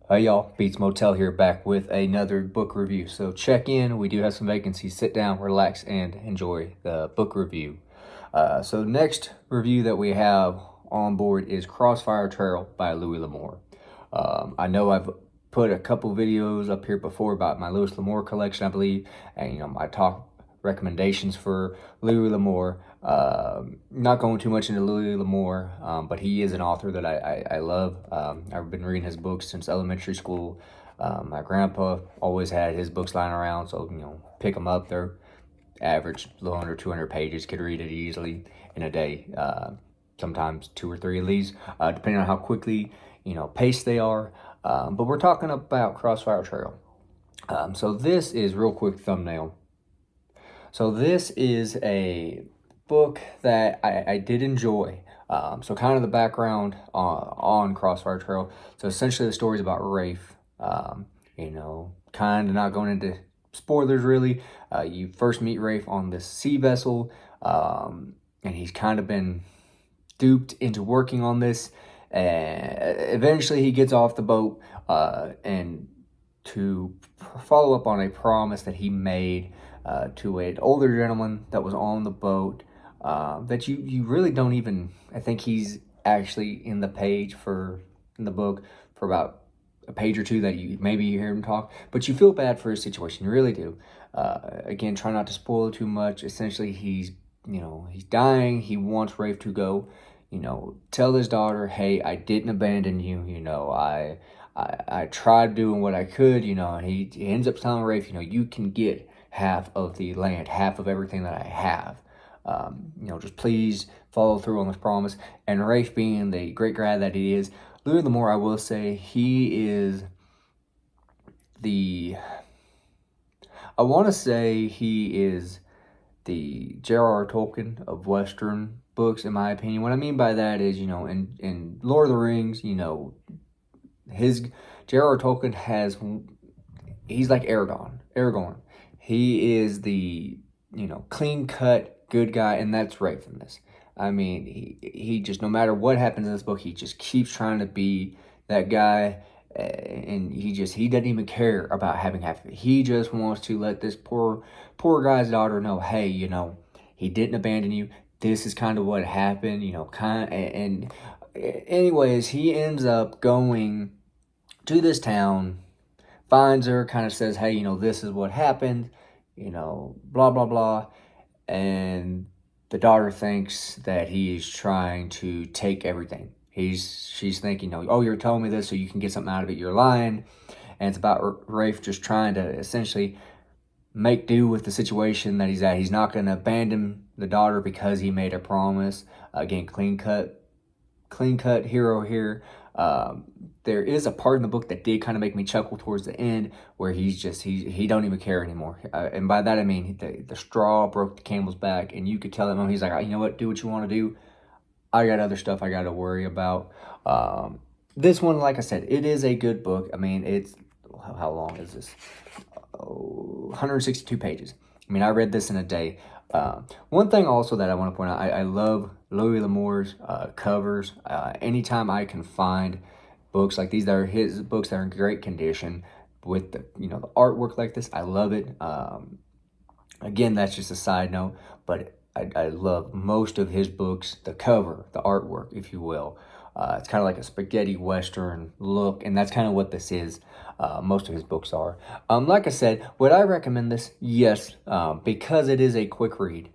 Hey y'all, Beats Motel here, back with another book review. So check in, we do have some vacancies. Sit down, relax, and enjoy the book review. So next review that we have on board is Crossfire Trail by Louis Lamour. I know I've put a couple videos up here before about my Louis L'Amour collection, I believe, and I talk recommendations for Louis L'Amour. Not going too much into Louis L'Amour, but he is an author that I love. I've been reading his books since elementary school. My grandpa always had his books lying around, so pick them up. They're average, a little under 200 pages. Could read it easily in a day. Sometimes two or three of these, depending on how quickly paced they are. But we're talking about Crossfire Trail. So this is real quick thumbnail. So this is a book that I did enjoy. So kind of the background on Crossfire Trail. So essentially the story is about Rafe. Kind of not going into spoilers really. You first meet Rafe on this sea vessel, and he's kind of been duped into working on this. And eventually he gets off the boat and to follow up on a promise that he made to an older gentleman that was on the boat, that you really don't even, I think he's actually in the book for about a page or two that you hear him talk, but you feel bad for his situation, you really do. Again, try not to spoil too much. Essentially, he's dying. He wants Rafe to go, tell his daughter, hey, I didn't abandon you. I tried doing what I could, and he ends up telling Rafe, you can get half of the land, half of everything that I have. Just please follow through on this promise. And Rafe, being the great grad that he is, Louis L'Amour, I will say, he is I want to say he is the J.R.R. Tolkien of Western books, in my opinion. What I mean by that is, in Lord of the Rings, his J.R.R. Tolkien he's like Aragorn. He is the, clean-cut good guy, and that's Rafe in this. I mean, he just, no matter what happens in this book, he just keeps trying to be that guy, and he doesn't even care about having half of it. He just wants to let this poor guy's daughter know, hey, he didn't abandon you. This is kind of what happened, and anyways, he ends up going to this town, finds her, kind of says, hey, this is what happened, blah, blah, blah. And the daughter thinks that he is trying to take everything. She's thinking, oh, you're telling me this so you can get something out of it. You're lying. And it's about Rafe just trying to essentially make do with the situation that he's at. He's not going to abandon the daughter because he made a promise. Again, clean cut hero here. There is a part in the book that did kind of make me chuckle towards the end, where he don't even care anymore. And by that I mean the straw broke the camel's back, and you could tell him, he's like, you know what, do what you want to do. I got other stuff I got to worry about. This one, like I said, it is a good book. I mean, it's, how long is this? 162 pages. I mean, I read this in a day. One thing also that I want to point out, I love Louis L'Amour's covers. Anytime I can find books like these that are his books that are in great condition with the the artwork like this, I love it. Again, that's just a side note, but I love most of his books, the cover, the artwork, if you will. It's kind of like a spaghetti western look, and that's kind of what this is. Most of his books are. Like I said, would I recommend this? Yes, because it is a quick read.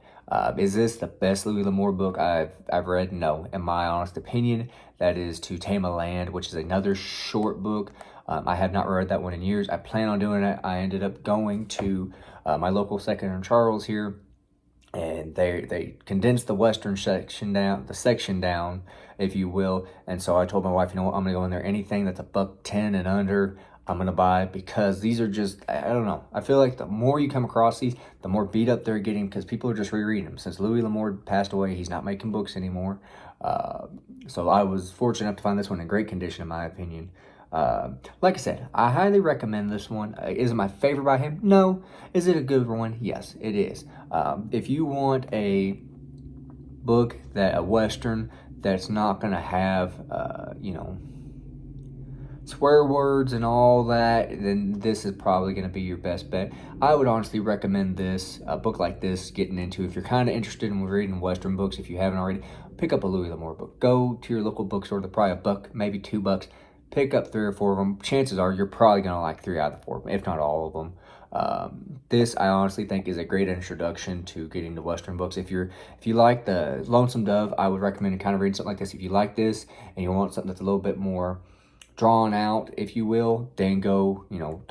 Is this the best Louis L'Amour book I've read? No. In my honest opinion, that is To Tame a Land, which is another short book. I have not read that one in years. I plan on doing it. I ended up going to my local Second and Charles here, and they condensed the western section down, if you will. And so I told my wife, what, I'm gonna go in there, anything that's $110 and under, I'm gonna buy, because these are just, I don't know, I feel like the more you come across these, the more beat up they're getting, because people are just rereading them. Since Louis L'Amour passed away, he's not making books anymore. So I was fortunate enough to find this one in great condition, in my opinion. Like I said, I highly recommend this one. Is it my favorite by him? No. Is it a good one? Yes, it is. If you want a book, a Western, that's not going to have, swear words and all that, then this is probably going to be your best bet. I would honestly recommend this, a book like this, getting into. If you're kind of interested in reading Western books, if you haven't already, pick up a Louis L'Amour book. Go to your local bookstore, they're probably $1, maybe $2. Pick up 3 or 4 of them. Chances are you're probably going to like 3 out of the 4, if not all of them. This I honestly think is a great introduction to getting to Western books. If you like the Lonesome Dove, I would recommend kind of reading something like this. If you like this and you want something that's a little bit more drawn out, if you will, then go,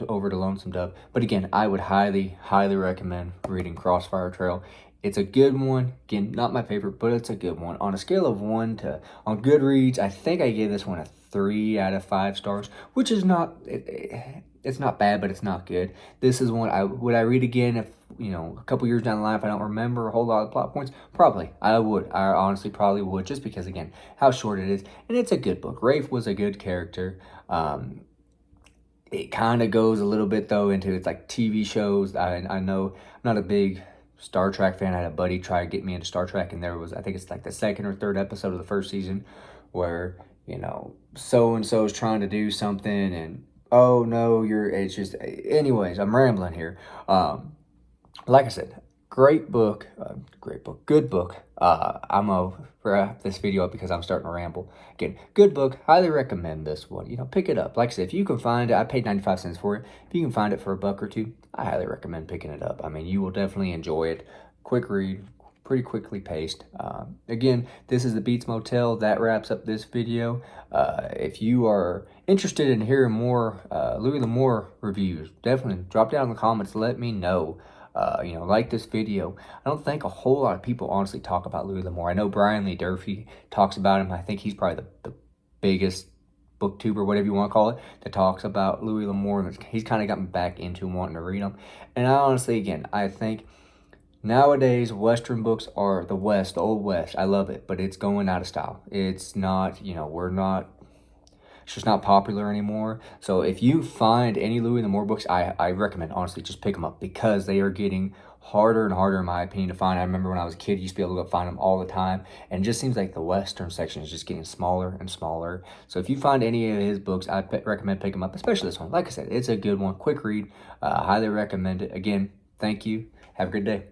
over to Lonesome Dove. But again, I would highly, highly recommend reading Crossfire Trail. It's a good one. Again, not my favorite, but it's a good one. On a scale of 1 to, on Goodreads, I think I gave this one a 3 out of 5 stars, which is not, it's not bad, but it's not good. This is one, would I read again if, a couple years down the line, if I don't remember a whole lot of plot points? Probably. I would. I honestly probably would, just because, again, how short it is. And it's a good book. Rafe was a good character. It kind of goes a little bit, though, into it's like TV shows. I know I'm not a big Star Trek fan. I had a buddy try to get me into Star Trek, and there was, I think it's like the 2nd or 3rd episode of the 1st season where, so-and-so is trying to do something, and, oh, no, it's just, anyways, I'm rambling here. Like I said, good book. I'm going to wrap this video up because I'm starting to ramble. Again, good book. Highly recommend this one. Pick it up. Like I said, if you can find it, I paid 95 cents for it. If you can find it for $1 or $2, I highly recommend picking it up. I mean, you will definitely enjoy it. Quick read, pretty quickly paced. Again, this is the Beats Motel. That wraps up this video. If you are interested in hearing more Louis L'Amour reviews, definitely drop down in the comments. Let me know. Like this video. I don't think a whole lot of people honestly talk about Louis L'Amour. I know Brian Lee Durfee talks about him. I think he's probably the biggest booktuber, whatever you want to call it, that talks about Louis L'Amour. He's kind of got me back into wanting to read them. And I honestly, again, I think nowadays Western books are the West, the Old West. I love it, but it's going out of style. It's not, it's just not popular anymore. So if you find any Louis L'Amour books, I recommend, honestly, just pick them up, because they are getting harder and harder, in my opinion, to find. I remember when I was a kid, you used to be able to go find them all the time, and it just seems like the Western section is just getting smaller and smaller. So if you find any of his books, I recommend pick them up, especially this one. Like I said, it's a good one, quick read. Highly recommend it. Again, thank you. Have a good day.